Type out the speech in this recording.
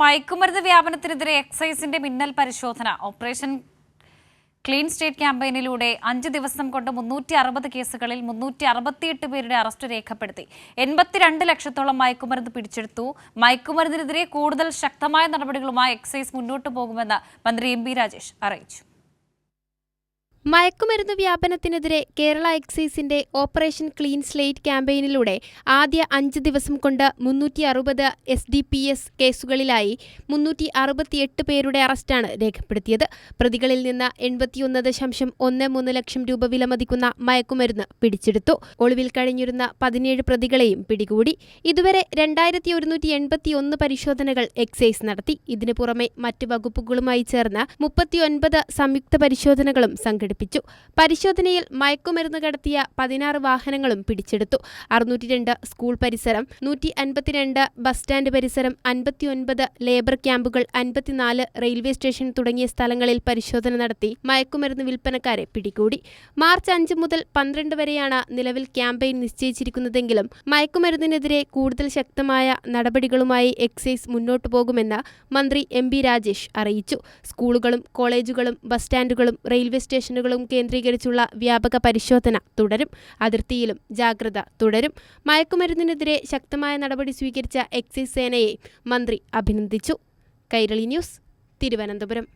മയക്കുമരുന്ന് വ്യാപനത്തിനെതിരെ എക്സൈസിന്റെ മിന്നൽ പരിശോധന ഓപ്പറേഷൻ ക്ലീൻ സ്റ്റേറ്റ് ക്യാമ്പയിനിലൂടെ 5 ദിവസം കൊണ്ട് 360 കേസുകളിൽ 368 പേരുടെ അറസ്റ്റ് രേഖപ്പെടുത്തി. 82 ലക്ഷത്തോളം മയക്കുമരുന്ന് പിടിച്ചെടുത്തു. മയക്കുമരുന്നിനെതിരെ കൂടുതൽ ശക്തമായ നടപടികളുമായി എക്സൈസ് മുന്നോട്ടു പോകുമെന്ന് മന്ത്രി എം.ബി. രാജേഷ് അറിയിച്ചു. മയക്കുമരുന്ന് വ്യാപനത്തിനെതിരെ കേരള എക്സൈസിന്റെ ഓപ്പറേഷൻ ക്ലീൻ സ്ലേറ്റ് ക്യാമ്പയിനിലൂടെ ആദ്യ 5 ദിവസം കൊണ്ട് 360 SDPS കേസുകളിലായി 368 പേരുടെ അറസ്റ്റാണ് രേഖപ്പെടുത്തിയത്. പ്രതികളിൽ നിന്ന് 81.13 ലക്ഷം രൂപ വിലമതിക്കുന്ന മയക്കുമരുന്ന് പിടിച്ചെടുത്തു. ഒളിവിൽ കഴിഞ്ഞിരുന്ന 17 പ്രതികളെയും പിടികൂടി. ഇതുവരെ 2181 പരിശോധനകൾ എക്സൈസ് നടത്തി. ഇതിനു പുറമെ മറ്റ് വകുപ്പുകളുമായി ചേർന്ന് 39 സംയുക്ത പരിശോധനകളും സംഘടിപ്പിച്ചു. പരിശോധനയിൽ മയക്കുമരുന്ന് കടത്തിയ 16 വാഹനങ്ങളും പിടിച്ചെടുത്തു. 602 സ്കൂൾ പരിസരം, 152 ബസ് സ്റ്റാൻഡ് പരിസരം, 59 ലേബർ ക്യാമ്പുകൾ, 54 റെയിൽവേ സ്റ്റേഷൻ തുടങ്ങിയ സ്ഥലങ്ങളിൽ പരിശോധന നടത്തി മയക്കുമരുന്ന് വിൽപ്പനക്കാരെ പിടികൂടി. മാർച്ച് 5 മുതൽ 12 വരെയാണ് നിലവിൽ ക്യാമ്പയിൻ നിശ്ചയിച്ചിരിക്കുന്നതെങ്കിലും മയക്കുമരുന്നിനെതിരെ കൂടുതൽ ശക്തമായ നടപടികളുമായി എക്സൈസ് മുന്നോട്ടു പോകുമെന്ന് മന്ത്രി എം.ബി. രാജേഷ് അറിയിച്ചു. സ്കൂളുകളും കോളേജുകളും ബസ് സ്റ്റാൻഡുകളും റെയിൽവേ സ്റ്റേഷനുകളും കേന്ദ്രീകരിച്ചുള്ള വ്യാപക പരിശോധന തുടരും. അതിർത്തിയിലും ജാഗ്രത തുടരും. മയക്കുമരുന്നിനെതിരെ ശക്തമായ നടപടി സ്വീകരിച്ച എക്സൈസ് സേനയെ മന്ത്രി അഭിനന്ദിച്ചു. കൈരളി ന്യൂസ്, തിരുവനന്തപുരം.